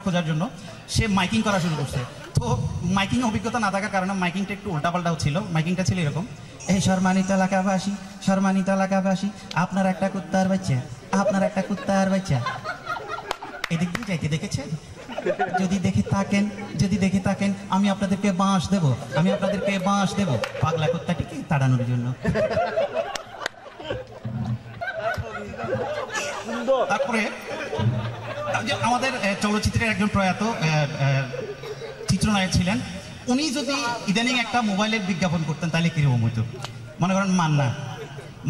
খোঁজার জন্য সে মাইকিং করা শুরু করছে। তো মাইকিং অভিজ্ঞতা না থাকার কারণে মাইকিংটা একটু উল্টাপাল্টা হচ্ছিল। মাইকিংটা ছিল এরকম, এই সম্মানিত এলাকাবাসী, সম্মানিত এলাকাবাসী, আপনার একটা কুত্তার বাচ্চা, আপনার একটা কুত্তার বাচ্চা এদিক দিয়ে যাইতে দেখেছেন? যদি দেখে থাকেন আমি আপনাদেরকে বাঁশ দেব, আমি আপনাদেরকে বাঁশ দেব পাগলা কুত্তাটিকে তাড়ানোর জন্য। তারপরে আমাদের চলচ্চিত্রের একজন প্রয়াত চিত্রনায়ক ছিলেন, উনি যদি ইদানিং একটা মোবাইলের বিজ্ঞাপন করতেন তাহলে কিরকম হইতো? মনে করেন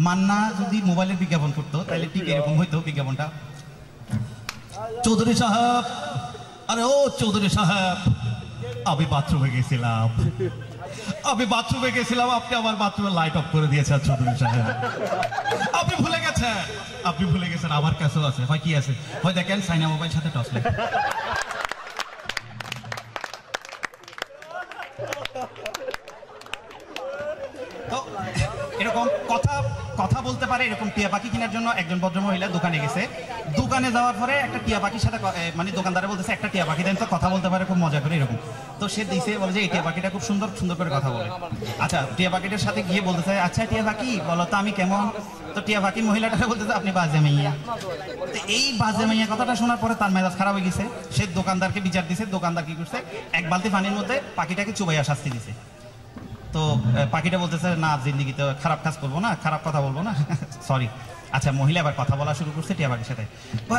মান্না যদি মোবাইলের বিজ্ঞাপন করতো তাহলে ঠিক এরকম হইতো বিজ্ঞাপনটা। চৌধুরী সাহেব, আরে ও চৌধুরী সাহেব, আমি বাথরুমে গেছিলাম, আপনি আমার বাথরুমে লাইট অফ করে দিয়েছেন চৌধুরী সাহেব। আপনি ভুলে গেছেন আমার কাছেও আছে। হয় কি আছে? হয় দেখেন সাইনা মোবাইল সাথে টর্চ লাইট। তো এরকম কথা বলতে পারে এরকম টিয়া পাখি কেনার জন্য একজন ভদ্রমহিলা দোকানে গেছে। দোকানে যাওয়ার পরে একটা টিয়া পাখির সাথে মানে দোকানদারে বলতেছে একটা টিয়া পাখি দেন তো, কথা বলতে পারে খুব মজা করে এরকম। তো সে দিছে, বলে যে এই টিয়া পাখিটা খুব সুন্দর করে কথা বলে। আচ্ছা, টিয়া পাখিটার সাথে গিয়ে বলতেছে, আচ্ছা টিয়া পাখি বলো তো আমি কেমন? তো টিয়া পাখি মহিলাটা বলতেছে আপনি বাজে মাইয়া। তো এই বাজে মাইয়া কথাটা শোনার পরে তার মেজাজ খারাপ হয়ে গেছে। সে দোকানদারকে বিচার দিছে। দোকানদার কি করছে, এক বালতি পানির মধ্যে পাখিটাকে চুবাইয়া শাস্তি দিছে। তো পাখিটা বলতেছে না, জিন্দিগিতে খারাপ কাজ করবো না, খারাপ কথা বলবো না, সরি। আচ্ছা, মহিলা আবার কথা বলা শুরু করছে টিয়া পাখির সাথে।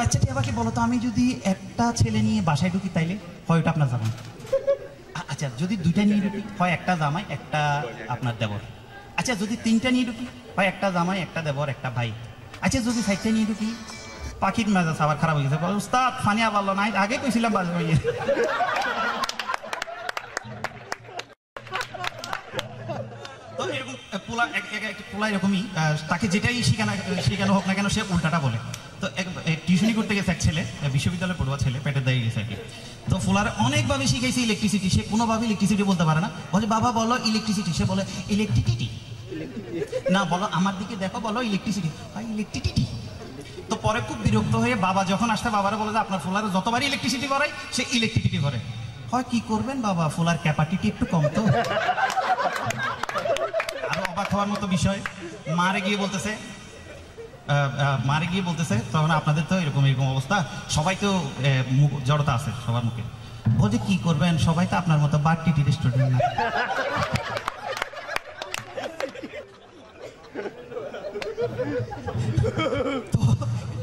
আচ্ছা টিয়া পাখি বলো তো আমি যদি একটা ছেলে নিয়ে বাসায় ঢুকি তাইলে হয় ওটা আপনার জামাই? আচ্ছা যদি দুইটা নিয়ে ঢুকি হয় একটা জামাই একটা আপনার দেবর। আচ্ছা যদি তিনটা নিয়ে ঢুকি হয় একটা জামাই একটা দেবর একটা ভাই। আচ্ছা যদি সাইডটা নিয়ে ঢুকি? পাখির মেজাজ আবার খারাপ হয়ে গেছে, উস্তাদ ফানিয়া বললো না, আগে কইছিলাম বাজে মাইয়া। তো এরকম পোলা এরকমই, তাকে যেটাই শেখানো হোক না কেন সে উল্টাটা বলে। তো টিউশনি করতে গেছে এক ছেলে, বিশ্ববিদ্যালয়ে পড়ুয়া ছেলে, পেটের দাঁড়িয়ে গেছে আর কি। তো ফুলার অনেকভাবে শিখাইছে ইলেকট্রিসিটি, সে কোনোভাবে ইলেকট্রিসিটি বলতে পারে না। বলে বাবা বলো ইলেকট্রিসিটি, সে বলে ইলেকট্রিসিটি না, বলো আমার দিকে দেখো, বলো ইলেকট্রিসিটি, ইলেকট্রিসিটি। তো পরে খুব বিরক্ত হয়ে বাবা যখন আসতে বাবারা বলে যে আপনার ফুলার যতবারই ইলেকট্রিসিটি করাই সে ইলেকট্রিসিটি করে। হয় কি করবেন বাবা, ফুলার ক্যাপাসিটি একটু কম তো। আরো অবাক হওয়ার মতো বিষয়, মারে গিয়ে বলতেছে তখন আপনাদের তো এরকম অবস্থা, সবাই তো জড়তা আছে সবার মুখে। বলছে কি করবেন, সবাই তো আপনার মতো বাড়তি স্টুডেন্ট না। তো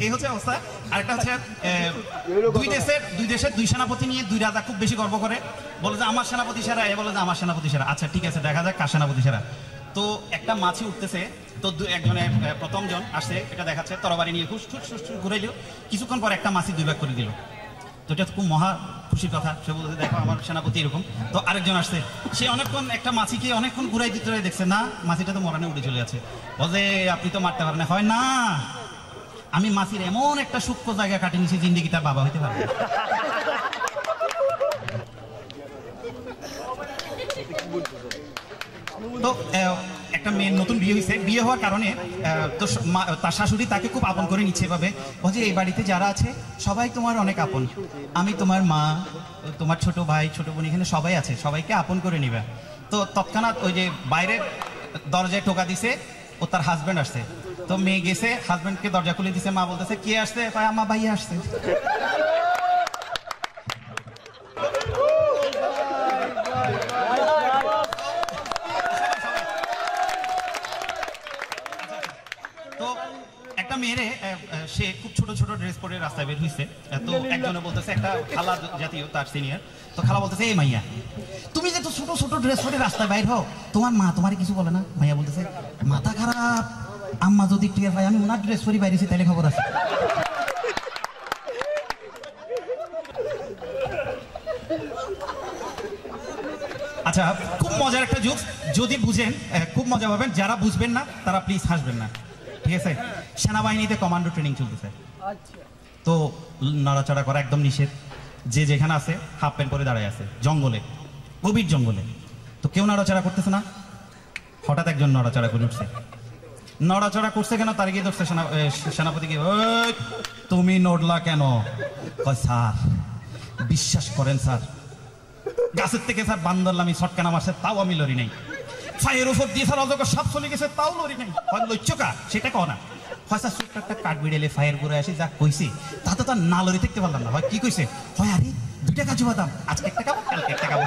এই হচ্ছে অবস্থা। আরেকটা হচ্ছে দুই দেশের দুই সেনাপতি নিয়ে দুই রাজা খুব বেশি গর্ব করে, বলে যে আমার সেনাপতি সেরা, এ বলে যে আমার সেনাপতি সেরা। আচ্ছা ঠিক আছে, দেখা যাক কার সেনাপতি সেরা। তো একটা মাছি উঠতেছে, তো একজনের প্রথম জন আসছে, এটা দেখাচ্ছে তরবারি নিয়ে ঘুরাইল। কিছুক্ষণ পর একটা মাছি দুই ভাগ করে দিল। তো এটা খুব মহা খুশির কথা, সে বলতে দেখো আমার সেনাপতি এরকম। তো আরেকজন আসছে, সে অনেকক্ষণ একটা মাছিকে অনেকক্ষণ ঘুরাই দিতে দেখছে, না মাছিটা তো মরানে উঠে চলে যাচ্ছে। বলছে আপনি তো মারতে পারেন না। হয় না, আমি মাছির এমন একটা সূক্ষ্ম জায়গা কাটিয়ে নিয়েছি জিন্দিগি তার বাবা হইতে পারবে। তো একটা মেয়ের নতুন বিয়ে হয়েছে, বিয়ে হওয়ার কারণে তো তার শাশুড়ি তাকে খুব আপন করে নিচ্ছে এভাবে, বলছে এই বাড়িতে যারা আছে সবাই তোমার অনেক আপন, আমি তোমার মা, তোমার ছোট ভাই ছোট বোন এখানে সবাই আছে, সবাইকে আপন করে নিবে। তো তৎক্ষণাৎ ওই যে বাইরের দরজায় টোকা দিছে, ও তার হাজব্যান্ড আসছে। তো মেয়ে গেছে, হাজব্যান্ডকে দরজা খুলে দিছে। মা বলতেছে কে আসছে? আমার ভাই আসছে। তো একটা মেয়েরে সে খুব ছোট ছোট ড্রেস পরে রাস্তায় বের হয়েছে। তো একজনে বলতেছে, একটা খালা জাতীয় তার সিনিয়র, তো খালা বলতেছে এই মাইয়া তুমি যে তো ছোট ছোট ড্রেস পরে রাস্তায় বাইর হও, তোমার মা তোমার কিছু বলে না? মাইয়া বলতেছে মাথা খারাপ, আম্মা যদি টের পাই আমি ওনার ড্রেস পরে বাইরেছি তাহলে খবর আছে। আচ্ছা খুব মজার একটা জোক, যদি বুঝেন খুব মজা পাবেন, যারা বুঝবেন না তারা প্লিজ হাসবেন না, ঠিক আছে? সেনাবাহিনীতে কমান্ডো ট্রেনিং চলতেছে, তো নড়াচড়া করা একদম নিষেধ। যে যেখানে আছে হাফ প্যান্ট পরে দাঁড়ায় আছে জঙ্গলে, গভীর জঙ্গলে। তো কেউ নড়াচড়া করতেছে না, হঠাৎ একজন নড়াচড়া করে উঠছে। নড়াচড়া করছে কেন, তার গিয়ে ধরছে সেনাপতিকে, তুমি নড়লা কেন? স্যার বিশ্বাস করেন স্যার, গাছের থেকে স্যার বান্দরলাম আমি ছটকানা মারছে, তাও আমি লড়ি নাই। ফায়ের উপর দিয়ে স্যার অজগর সাপ চলে গেছে, তাও লড়ি নাই। হয় লইচ্ছকা সেটা কও না, হয় স্যার ছোট্ট একটা কাঠ বিড়েলে ফায়ের করে আসি যা কইছি তাতে তো না লড়ি থাকতে পারলাম না। হয় কি কইছে, হয় আরে 2টা কাজু বাদাম, আজকে একটা খাবো কালকে একটা খাবো।